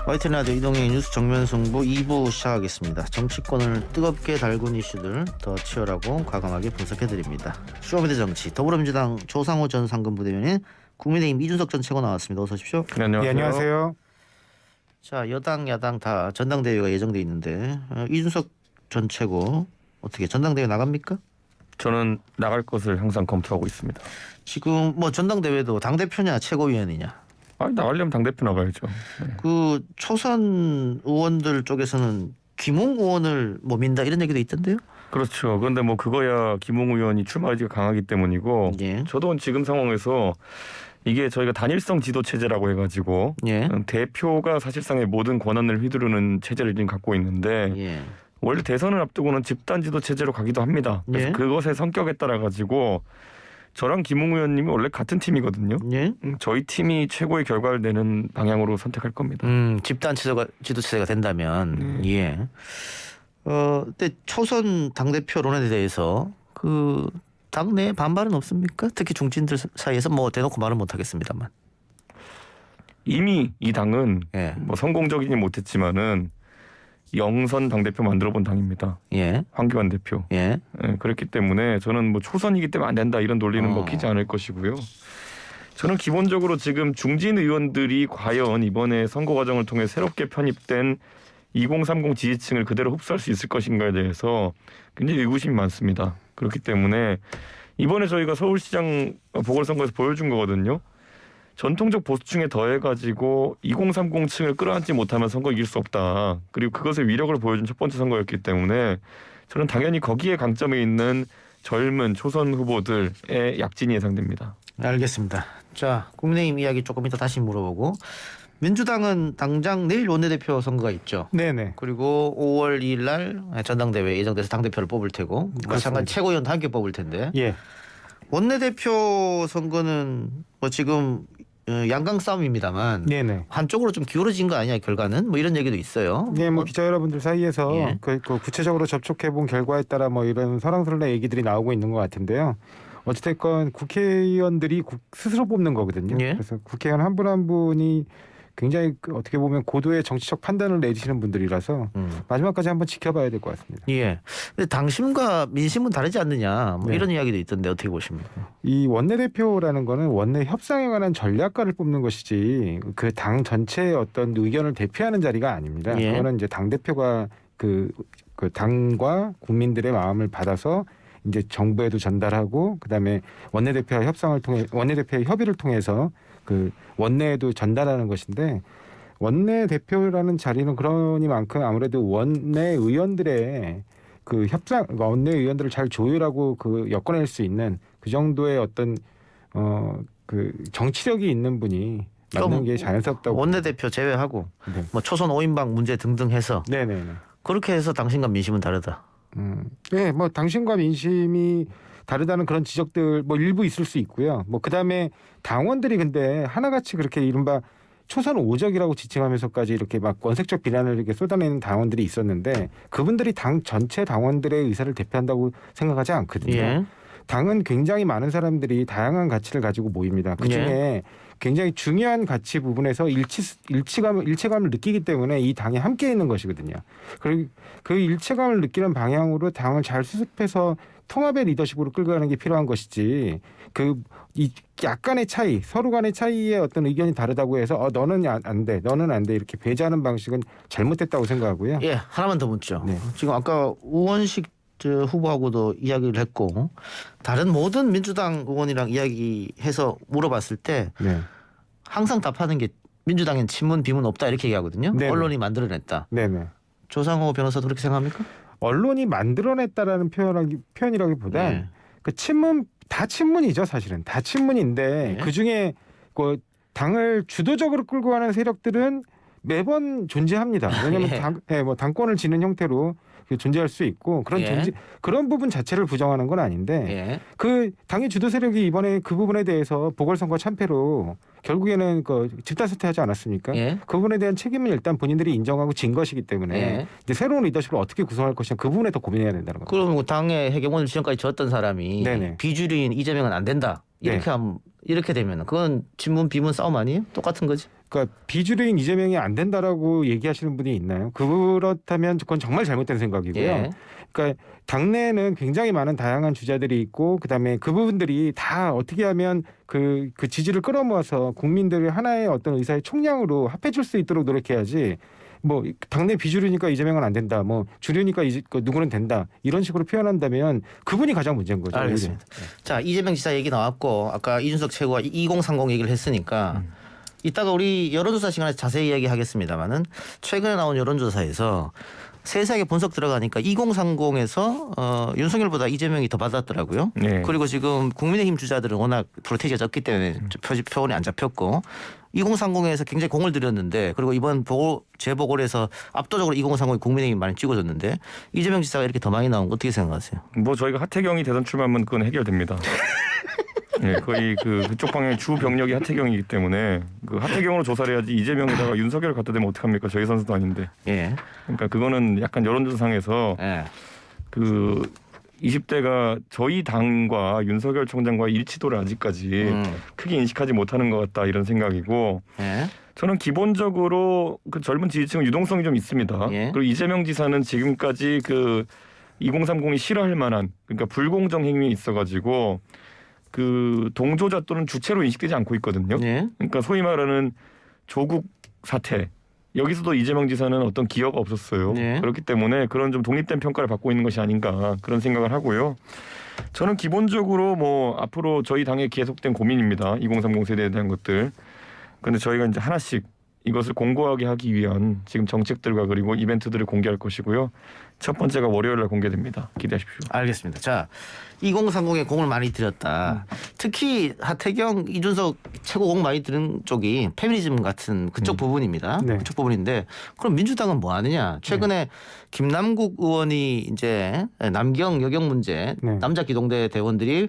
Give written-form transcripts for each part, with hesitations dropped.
YTN 라디오 이동의 뉴스 정면 승부 2부 시작하겠습니다. 정치권을 뜨겁게 달군 이슈들 더 치열하고 과감하게 분석해드립니다. 쇼미더 정치 더불어민주당 조상호 전 상근부대변인, 국민의힘 이준석 전 최고 나왔습니다. 어서 오십시오. 네, 안녕하세요. 네, 안녕하세요. 자, 여당 야당 다 전당대회가 예정돼 있는데 이준석 전 최고 어떻게 전당대회 나갑니까? 저는 나갈 것을 항상 검토하고 있습니다. 지금 뭐 전당대회도 당대표냐 최고위원이냐, 나가려면 당대표 나가야죠. 네. 그 초선 의원들 쪽에서는 김웅 의원을 뭐 민다 이런 얘기도 있던데요. 그렇죠. 그런데 뭐 그거야 김웅 의원이 출마 의지가 강하기 때문이고, 예. 저도 지금 상황에서 이게 저희가 단일성 지도 체제라고 해가지고 예. 대표가 사실상의 모든 권한을 휘두르는 체제를 지금 갖고 있는데, 예. 원래 대선을 앞두고는 집단 지도 체제로 가기도 합니다. 그래서 예. 그것의 성격에 따라 가지고 저랑 김웅 의원님이 원래 같은 팀이거든요. 예. 저희 팀이 최고의 결과를 내는 방향으로 선택할 겁니다. 집단 지도체제가 된다면 예. 근데 초선 당대표론에 대해서 그 당내 반발은 없습니까? 특히 중진들 사이에서 뭐 대놓고 말은 못하겠습니다만. 이미 이 당은 예. 뭐 성공적이지 못했지만은 영선 당대표 만들어본 당입니다. 예. 황교안 대표. 예. 그렇기 때문에 저는 뭐 초선이기 때문에 안 된다 이런 논리는 먹히지 않을 것이고요. 저는 기본적으로 지금 중진 의원들이 과연 이번에 선거 과정을 통해 새롭게 편입된 2030 지지층을 그대로 흡수할 수 있을 것인가에 대해서 굉장히 의구심이 많습니다. 그렇기 때문에 이번에 저희가 서울시장 보궐선거에서 보여준 거거든요. 전통적 보수층에 더해가지고 2030층을 끌어안지 못하면 선거 이길 수 없다. 그리고 그것의 위력을 보여준 첫 번째 선거였기 때문에 저는 당연히 거기에 강점에 있는 젊은 초선 후보들의 약진이 예상됩니다. 알겠습니다. 자, 국민의힘 이야기 조금 이따 다시 물어보고, 민주당은 당장 내일 원내대표 선거가 있죠. 네네. 그리고 5월 2일 날 전당대회 예정돼서 당대표를 뽑을 테고, 마찬가지 최고위원도 함께 뽑을 텐데, 예. 원내대표 선거는 뭐 지금 양강 싸움입니다만 네네. 한쪽으로 좀 기울어진 거 아니냐 결과는, 뭐 이런 얘기도 있어요. 네, 뭐 기자 여러분들 사이에서 예. 그 구체적으로 접촉해본 결과에 따라 뭐 이런 설왕설래 얘기들이 나오고 있는 것 같은데요. 어찌됐건 국회의원들이 스스로 뽑는 거거든요. 예. 그래서 국회의원 한 분 한 분이 굉장히 어떻게 보면 고도의 정치적 판단을 내리시는 분들이라서 마지막까지 한번 지켜봐야 될 것 같습니다. 예. 근데 당심과 민심은 다르지 않느냐, 뭐 네. 이런 이야기도 있던데 어떻게 보십니까? 이 원내대표라는 거는 원내 협상에 관한 전략가를 뽑는 것이지 그 당 전체의 어떤 의견을 대표하는 자리가 아닙니다. 예. 그거는 이제 당 대표가 그 당과 국민들의 마음을 받아서 이제 정부에도 전달하고, 그다음에 원내대표와 협상을 통해 원내대표의 협의를 통해서 그 원내에도 전달하는 것인데, 원내대표라는 자리는 그러니만큼 아무래도 원내 의원들의 그 협상, 원내 의원들을 잘 조율하고 그 엮어낼 수 있는 그 정도의 어떤 그 정치력이 있는 분이 맞는 게 자연스럽다고. 원내대표 제외하고 네. 뭐 초선 5인방 문제 등등 해서 네네네. 그렇게 해서 당심과 민심은 다르다. 네, 뭐 당신과 민심이 다르다는 그런 지적들 뭐 일부 있을 수 있고요. 뭐 그다음에 당원들이 근데 하나같이 그렇게 이른바 초선 오적이라고 지칭하면서까지 이렇게 막 원색적 비난을 이렇게 쏟아내는 당원들이 있었는데, 그분들이 당 전체 당원들의 의사를 대표한다고 생각하지 않거든요. 예. 당은 굉장히 많은 사람들이 다양한 가치를 가지고 모입니다. 그중에 예. 굉장히 중요한 가치 부분에서 일체감을 느끼기 때문에 이 당이 함께 있는 것이거든요. 그리고 그 일체감을 느끼는 방향으로 당을 잘 수습해서 통합의 리더십으로 끌고 가는 게 필요한 것이지, 이 약간의 차이, 서로 간의 차이의 어떤 의견이 다르다고 해서 너는 안 돼, 너는 안 돼 이렇게 배제하는 방식은 잘못됐다고 생각하고요. 예, 하나만 더 묻죠. 네. 지금 아까 우원식 후보하고도 이야기를 했고, 다른 모든 민주당 의원이랑 이야기해서 물어봤을 때 네. 항상 답하는 게 민주당엔 친문 비문 없다 이렇게 얘기하거든요. 네네. 언론이 만들어냈다. 네네. 조상호 변호사도 그렇게 생각합니까? 언론이 만들어냈다라는 표현이라기보다 예. 그 다 친문이죠, 사실은 다 친문인데 예. 그 중에 그 당을 주도적으로 끌고 가는 세력들은 매번 존재합니다. 왜냐하면 예. 뭐 당권을 지는 형태로 존재할 수 있고 예. 그런 부분 자체를 부정하는 건 아닌데, 예. 그 당의 주도 세력이 이번에 그 부분에 대해서 보궐선거 참패로 결국에는 그 집단 사퇴하지 않았습니까? 예. 그 부분에 대한 책임은 일단 본인들이 인정하고 진 것이기 때문에 예. 이제 새로운 리더십을 어떻게 구성할 것이냐, 그 부분에 더 고민해야 된다는 겁니다. 그러면 당의 해경원을 지금까지 졌던 사람이 네네. 비주류인 이재명은 안 된다. 이렇게 네. 이렇게 되면 그건 친문 비문 싸움 아니에요? 똑같은 거지. 그러니까 비주류인 이재명이 안 된다라고 얘기하시는 분이 있나요? 그렇다면 그건 정말 잘못된 생각이고요. 예. 그러니까 당내에는 굉장히 많은 다양한 주자들이 있고 그다음에 그 부분들이 다 어떻게 하면 그 지지를 끌어모아서 국민들을 하나의 어떤 의사의 총량으로 합해줄 수 있도록 노력해야지. 뭐 당내 비주류니까 이재명은 안 된다. 뭐 주류니까 누구는 된다. 이런 식으로 표현한다면 그분이 가장 문제인 거죠. 알겠습니다. 자, 이재명 지사 얘기 나왔고 아까 이준석 최고가 2030 얘기를 했으니까 이따가 우리 여론조사 시간에 자세히 이야기하겠습니다만은 최근에 나온 여론조사에서 세세하게 분석 들어가니까 2030에서 윤석열보다 이재명이 더 받았더라고요. 네. 그리고 지금 국민의힘 주자들은 워낙 프로테이지가 적기 때문에 표본이 안 잡혔고 2030에서 굉장히 공을 들였는데 그리고 이번 재보궐에서 압도적으로 2030이 국민의힘 많이 찍어줬는데 이재명 지사가 이렇게 더 많이 나온 거 어떻게 생각하세요? 뭐 저희가 하태경이 대선 출마하면 그건 해결됩니다. 예, 거의 그쪽 방향의 주 병력이 하태경이기 때문에 그 하태경으로 조사를 해야지 이재명에다가 윤석열을 갖다 대면 어떡합니까? 저희 선수도 아닌데. 예. 그러니까 그거는 약간 여론조사상에서 예. 그 20대가 저희 당과 윤석열 총장과 일치도를 아직까지 크게 인식하지 못하는 것 같다 이런 생각이고 예. 저는 기본적으로 그 젊은 지지층은 유동성이 좀 있습니다. 예. 그리고 이재명 지사는 지금까지 그 2030이 싫어할 만한 그러니까 불공정 행위에 있어가지고 그 동조자 또는 주체로 인식되지 않고 있거든요. 예. 그러니까 소위 말하는 조국 사태 여기서도 이재명 지사는 어떤 기여가 없었어요. 네. 그렇기 때문에 그런 좀 독립된 평가를 받고 있는 것이 아닌가 그런 생각을 하고요. 저는 기본적으로 뭐 앞으로 저희 당의 계속된 고민입니다. 2030 세대에 대한 것들. 그런데 저희가 이제 하나씩 이것을 공고하게 하기 위한 지금 정책들과 그리고 이벤트들을 공개할 것이고요. 첫 번째가 월요일 날 공개됩니다. 기대하십시오. 알겠습니다. 자, 2030에 공을 많이 들였다. 특히 하태경, 이준석 최고 공 많이 들은 쪽이 페미니즘 같은 그쪽 부분입니다. 네. 그쪽 부분인데 그럼 민주당은 뭐 하느냐? 최근에 김남국 의원이 이제 남경 여경 문제 네. 남자 기동대 대원들이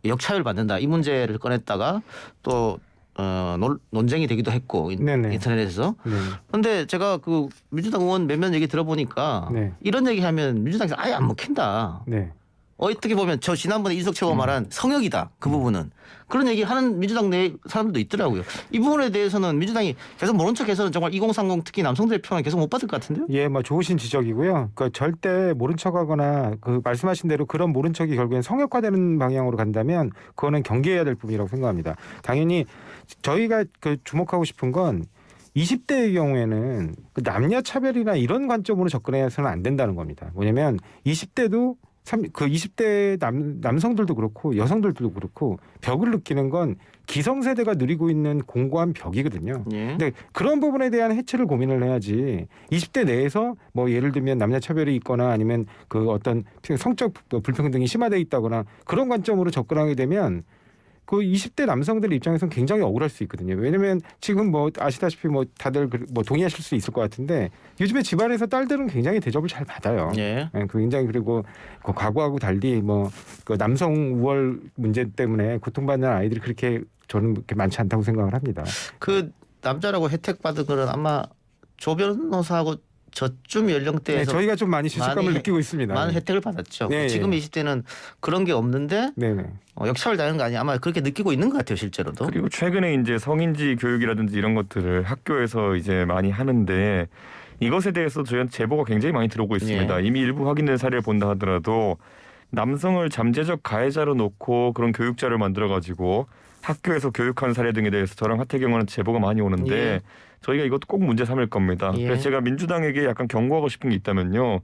역차별 받는다 이 문제를 꺼냈다가 또 논쟁이 되기도 했고 네네. 인터넷에서. 네. 그런데 제가 그 민주당 의원 몇몇 얘기 들어보니까 네. 이런 얘기하면 민주당에서 아예 안 먹힌다. 네. 어떻게 보면 저 지난번에 이준석 최고가 말한 성역이다. 그 부분은. 그런 얘기 하는 민주당 내 사람들도 있더라고요. 이 부분에 대해서는 민주당이 계속 모른 척해서는 정말 2030 특히 남성들의 표는 계속 못 받을 것 같은데요. 예, 뭐 좋으신 지적이고요. 그 절대 모른 척하거나 그 말씀하신 대로 그런 모른 척이 결국엔 성역화되는 방향으로 간다면 그거는 경계해야 될 부분이라고 생각합니다. 당연히 저희가 그 주목하고 싶은 건 20대의 경우에는 그 남녀 차별이나 이런 관점으로 접근해서는 안 된다는 겁니다. 뭐냐면 20대도 그 20대 남성들도 그렇고 여성들도 그렇고 벽을 느끼는 건 기성세대가 누리고 있는 공고한 벽이거든요. 예. 근데 그런 부분에 대한 해체를 고민을 해야지 20대 내에서 뭐 예를 들면 남녀 차별이 있거나 아니면 그 어떤 성적 불평등이 심화돼 있다거나 그런 관점으로 접근하게 되면 그 20대 남성들 입장에서는 굉장히 억울할 수 있거든요. 왜냐하면 지금 뭐 아시다시피 뭐 다들 뭐 동의하실 수 있을 것 같은데 요즘에 집안에서 딸들은 굉장히 대접을 잘 받아요. 예. 굉장히 그리고 그 과거하고 달리 뭐 그 남성 우월 문제 때문에 고통받는 아이들이 그렇게 저는 그렇게 많지 않다고 생각을 합니다. 그 남자라고 혜택 받은 거는 아마 조 변호사하고 저쯤 연령대에서 네, 저희가 좀 많이 실감을 느끼고 있습니다. 많은 혜택을 받았죠. 네, 지금 네. 20대는 그런 게 없는데 네네. 역차별 당하는 거 아니야? 아마 그렇게 느끼고 있는 것 같아요, 실제로도. 그리고 최근에 이제 성인지 교육이라든지 이런 것들을 학교에서 이제 많이 하는데 이것에 대해서 저희한테 제보가 굉장히 많이 들어오고 있습니다. 예. 이미 일부 확인된 사례를 본다 하더라도 남성을 잠재적 가해자로 놓고 그런 교육자를 만들어가지고 학교에서 교육하는 사례 등에 대해서 저랑 하태경은 제보가 많이 오는데 예. 저희가 이것도 꼭 문제 삼을 겁니다. 예. 그래서 제가 민주당에게 약간 경고하고 싶은 게 있다면요.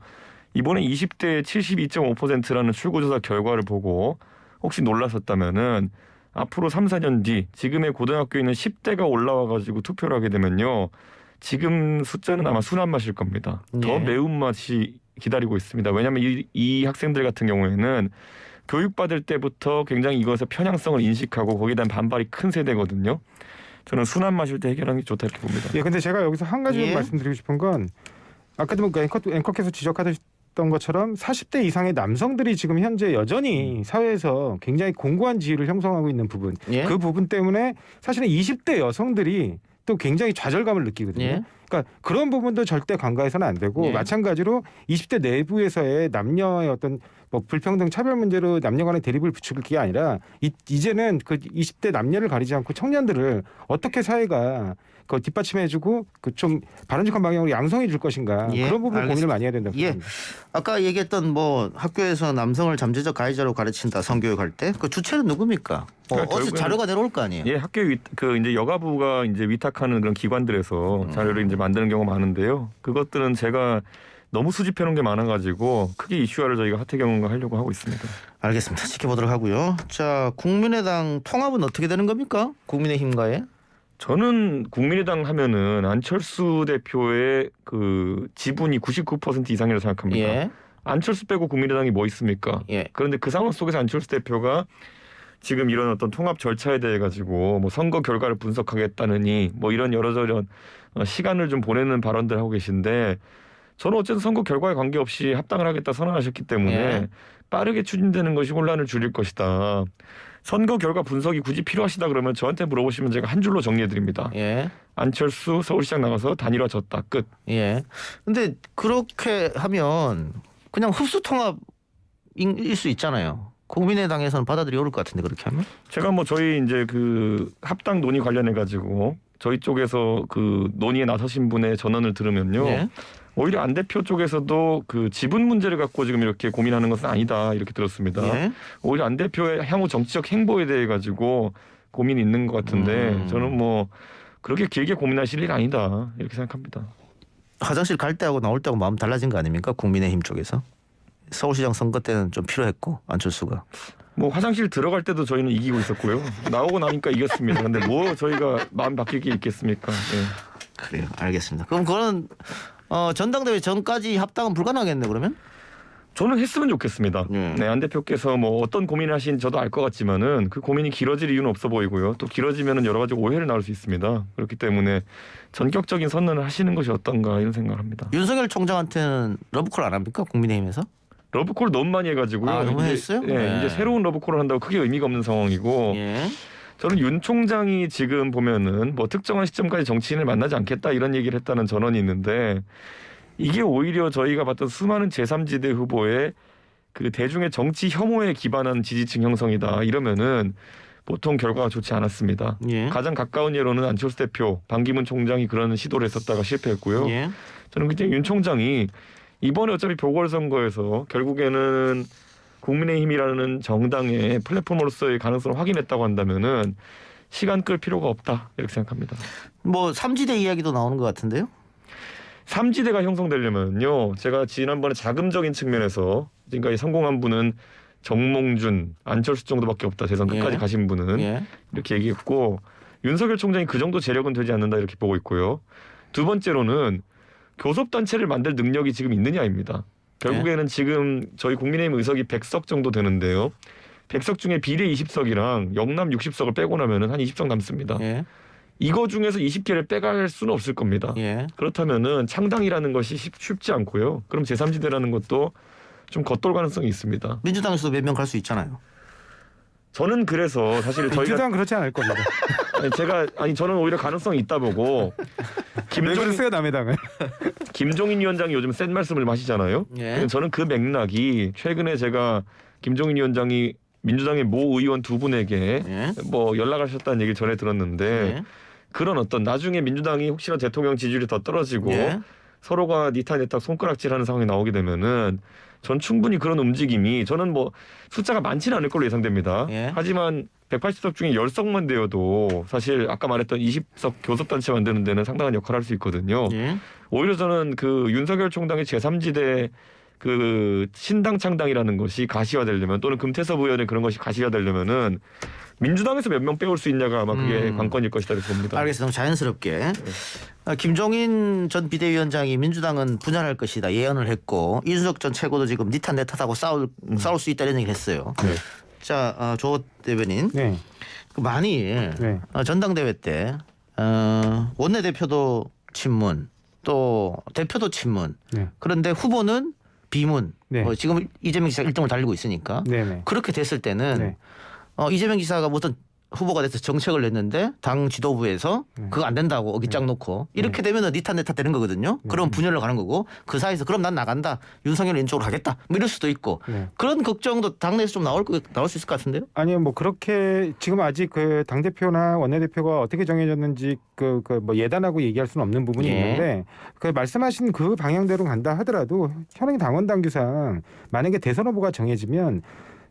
이번에 20대 72.5%라는 출구조사 결과를 보고 혹시 놀라셨다면은 앞으로 3, 4년 뒤 지금의 고등학교에 있는 10대가 올라와가지고 투표를 하게 되면요. 지금 숫자는 아마 순한 맛일 겁니다. 더 예. 매운맛이 기다리고 있습니다. 왜냐하면 이 학생들 같은 경우에는 교육받을 때부터 굉장히 이것의 편향성을 인식하고 거기에 대한 반발이 큰 세대거든요. 저는 순한 맛일 때 해결하는 게 좋다 이렇게 봅니다. 예, 근데 제가 여기서 한 가지 예. 말씀드리고 싶은 건 아까도 뭐 앵커께서 지적하셨던 것처럼 40대 이상의 남성들이 지금 현재 여전히 사회에서 굉장히 공고한 지위를 형성하고 있는 부분, 예. 그 부분 때문에 사실은 20대 여성들이 또 굉장히 좌절감을 느끼거든요. 예. 그러니까 그런 부분도 절대 간과해서는 안 되고 예. 마찬가지로 20대 내부에서의 남녀의 어떤 뭐 불평등 차별 문제로 남녀 간의 대립을 부추길 게 아니라 이제는 그 20대 남녀를 가리지 않고 청년들을 어떻게 사회가 그 뒷받침해주고 그 좀 바람직한 방향으로 양성해 줄 것인가 예, 그런 부분 알겠습니다. 고민을 많이 해야 된다고 예. 생각합니다. 아까 얘기했던 뭐 학교에서 남성을 잠재적 가해자로 가르친다 성교육할 때 그 주체는 누굽니까? 그러니까 어디서 결국에는- 자료가 내려올 거 아니에요? 예, 학교 그 이제 여가부가 이제 위탁하는 그런 기관들에서 자료를 이제 만드는 경우가 많은데요. 그것들은 제가 너무 수집해 놓은 게 많아가지고 크게 이슈화를 저희가 하태경과 하려고 하고 있습니다. 알겠습니다. 지켜보도록 하고요. 자, 국민의당 통합은 어떻게 되는 겁니까? 국민의힘과의? 저는 국민의당 하면은 안철수 대표의 그 지분이 99% 이상이라고 생각합니다. 예. 안철수 빼고 국민의당이 뭐 있습니까? 예. 그런데 그 상황 속에서 안철수 대표가 지금 이런 어떤 통합 절차에 대해 가지고 뭐 선거 결과를 분석하겠다느니 뭐 이런 여러저런 시간을 좀 보내는 발언들 하고 계신데 저는 어쨌든 선거 결과에 관계없이 합당을 하겠다 선언하셨기 때문에 예. 빠르게 추진되는 것이 혼란을 줄일 것이다. 선거 결과 분석이 굳이 필요하시다 그러면 저한테 물어보시면 제가 한 줄로 정리해 드립니다. 예. 안철수 서울시장 나가서 단일화 졌다. 끝. 예. 근데 그렇게 하면 그냥 흡수 통합일 수 있잖아요. 국민의당에서는 받아들이 어려울 것 같은데 그렇게 하면? 제가 뭐 저희 이제 그 합당 논의 관련해 가지고 저희 쪽에서 그 논의에 나서신 분의 전언을 들으면요. 예. 오히려 안 대표 쪽에서도 그 지분 문제를 갖고 지금 이렇게 고민하는 것은 아니다 이렇게 들었습니다. 예. 오히려 안 대표의 향후 정치적 행보에 대해 가지고 고민이 있는 것 같은데 저는 뭐 그렇게 길게 고민하실 일 아니다 이렇게 생각합니다. 화장실 갈 때하고 나올 때하고 마음 달라진 거 아닙니까? 국민의힘 쪽에서. 서울시장 선거 때는 좀 필요했고 안철수가. 뭐 화장실 들어갈 때도 저희는 이기고 있었고요. 나오고 나니까 이겼습니다. 근데 뭐 저희가 마음 바뀔 게 있겠습니까? 예. 그래요. 알겠습니다. 그럼 그거는 전당대회 전까지 합당은 불가능하겠네 그러면? 저는 했으면 좋겠습니다. 네, 안 대표께서 뭐 어떤 고민을 하신 저도 알 것 같지만은 그 고민이 길어질 이유는 없어 보이고요. 또 길어지면은 여러 가지 오해를 나올 수 있습니다. 그렇기 때문에 전격적인 선언을 하시는 것이 어떤가 이런 생각을 합니다. 윤석열 총장한테는 러브콜 안 합니까? 국민의힘에서? 러브콜 너무 많이 해가지고요. 아, 너무 했어요? 네, 네. 이제 새로운 러브콜을 한다고 크게 의미가 없는 상황이고 예. 저는 윤 총장이 지금 보면은 뭐 특정한 시점까지 정치인을 만나지 않겠다 이런 얘기를 했다는 전언이 있는데 이게 오히려 저희가 봤던 수많은 제3지대 후보의 그 대중의 정치 혐오에 기반한 지지층 형성이다 이러면은 보통 결과가 좋지 않았습니다. 예. 가장 가까운 예로는 안철수 대표, 반기문 총장이 그런 시도를 했었다가 실패했고요. 예. 저는 그때 윤 총장이 이번에 어차피 보궐선거에서 결국에는 국민의힘이라는 정당의 플랫폼으로서의 가능성을 확인했다고 한다면은 시간 끌 필요가 없다 이렇게 생각합니다. 뭐 삼지대 이야기도 나오는 것 같은데요? 삼지대가 형성되려면요. 제가 지난번에 자금적인 측면에서 지금까지 성공한 분은 정몽준, 안철수 정도밖에 없다. 대선 끝까지 예. 가신 분은 예. 이렇게 얘기했고 윤석열 총장이 그 정도 재력은 되지 않는다 이렇게 보고 있고요. 두 번째로는 교섭단체를 만들 능력이 지금 있느냐입니다. 결국에는 지금 저희 국민의힘 의석이 100석 정도 되는데요. 100석 중에 비례 20석이랑 영남 60석을 빼고 나면은 한 20석 남습니다. 예. 이거 중에서 20개를 빼갈 수는 없을 겁니다. 예. 그렇다면은 창당이라는 것이 쉽지 않고요. 그럼 제3지대라는 것도 좀 겉돌 가능성이 있습니다. 민주당에서도 몇 명 갈 수 있잖아요. 저는 그래서 사실 저희가 민주당 그렇지 않을 겁니다. 저는 오히려 가능성이 있다 보고 왜 그러세요 남의 당을? 김종인 위원장이 요즘 센 말씀을 하시잖아요. 예. 저는 그 맥락이 최근에 제가 김종인 위원장이 민주당의 모 의원 두 분에게 예. 뭐 연락하셨다는 얘기를 전해 들었는데 예. 그런 어떤 나중에 민주당이 혹시나 대통령 지지율이 더 떨어지고 예. 서로가 니타니타 손가락질하는 상황이 나오게 되면은 전 충분히 그런 움직임이 저는 뭐 숫자가 많지는 않을 걸로 예상됩니다. 예. 하지만 180석 중에 10석만 되어도 사실 아까 말했던 20석 교섭단체 만드는 데는 상당한 역할을 할 수 있거든요. 예. 오히려 저는 그 윤석열 총장의 제3지대 그 신당 창당이라는 것이 가시화되려면 또는 금태섭 의원의 그런 것이 가시화되려면은 민주당에서 몇 명 빼올 수 있냐가 아마 그게 관건일 것이다 이렇게 봅니다. 알겠습니다. 자연스럽게 김종인 전 비대위원장이 민주당은 분열할 것이다 예언을 했고 이준석 전 최고도 지금 니탓 내탓하고 싸울 수 있다 이런 얘기를 했어요. 네. 자, 조 대변인 네. 만일 네. 전당대회 때 원내대표도 친문 또 대표도 친문 네. 그런데 후보는 비문 네. 지금 이재명 지사가 1등을 달리고 있으니까 네네. 그렇게 됐을 때는 네. 이재명 지사가 무슨 후보가 돼서 정책을 냈는데 당 지도부에서 그거 안 된다고 어깃장 놓고 이렇게 되면은 니 탓 내 탓 되는 거거든요. 그럼 분열을 가는 거고 그 사이에서 그럼 난 나간다. 윤석열 인쪽으로 가겠다. 뭐 이럴 수도 있고 그런 걱정도 당내에서 좀 나올 수 있을 것 같은데요. 아니요, 뭐 그렇게 지금 아직 그 당 대표나 원내 대표가 어떻게 정해졌는지 뭐 예단하고 얘기할 수는 없는 부분이 예. 있는데 그 말씀하신 그 방향대로 간다 하더라도 현행 당원 당규상 만약에 대선 후보가 정해지면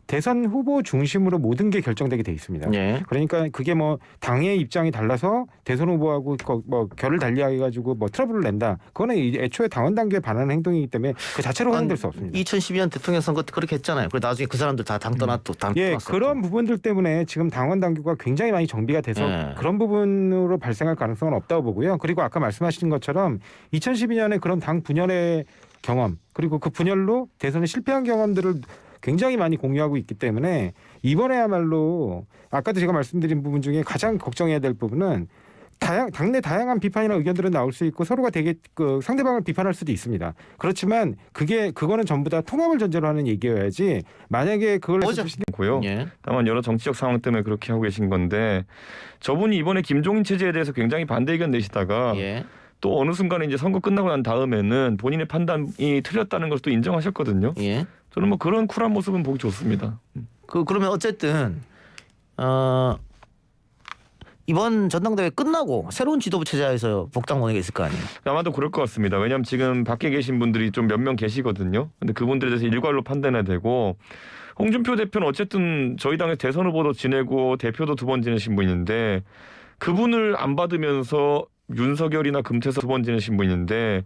대선 후보 중심으로 모든 게 결정되게 돼 있습니다. 예. 그러니까 그게 뭐 당의 입장이 달라서 대선 후보하고 뭐 결을 달리해가지고 뭐 트러블을 낸다. 그거는 애초에 당원 단계에 반하는 행동이기 때문에 그 자체로 허용될 수 없습니다. 2012년 대통령 선거 때 그렇게 했잖아요. 그리고 나중에 그 사람들 다 당 떠났고 당 예, 떠났었고. 그런 부분들 때문에 지금 당원 당규가 굉장히 많이 정비가 돼서 예. 그런 부분으로 발생할 가능성은 없다고 보고요. 그리고 아까 말씀하신 것처럼 2012년에 그런 당 분열의 경험 그리고 그 분열로 대선에 실패한 경험들을 굉장히 많이 공유하고 있기 때문에 이번에야말로 아까도 제가 말씀드린 부분 중에 가장 걱정해야 될 부분은 당내 다양한 비판이나 의견들은 나올 수 있고 서로가 되게 그 상대방을 비판할 수도 있습니다. 그렇지만 그거는 전부 다 통합을 전제로 하는 얘기여야지 만약에 그걸 고요. 예. 다만 여러 정치적 상황 때문에 그렇게 하고 계신 건데 저분이 이번에 김종인 체제에 대해서 굉장히 반대 의견 내시다가 예. 또 어느 순간에 이제 선거 끝나고 난 다음에는 본인의 판단이 틀렸다는 걸 또 인정하셨거든요. 예. 저는 뭐 그런 쿨한 모습은 보기 좋습니다. 그러면 어쨌든 이번 전당대회 끝나고 새로운 지도부 체제에서 복당 원회가 있을 거 아니에요. 아마도 그럴 것 같습니다. 왜냐하면 지금 밖에 계신 분들이 좀 몇 명 계시거든요. 근데 그분들에 대해서 일괄로 판단해야 되고 홍준표 대표는 어쨌든 저희 당의 대선 후보도 지내고 대표도 2번 지내신 분인데 그분을 안 받으면서 윤석열이나 금태섭 2번 지내신 분인데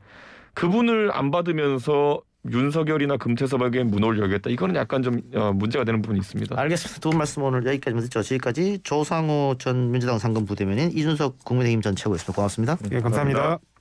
그분을 안 받으면서 윤석열이나 금태섭에게 문호를 열겠다. 이거는 약간 좀 문제가 되는 부분이 있습니다. 알겠습니다. 두 분 말씀 오늘 여기까지만 듣죠. 지금까지 조상호 전 민주당 상근 부대변인 이준석 국민의힘 전 최고였습니다. 고맙습니다. 예, 감사합니다.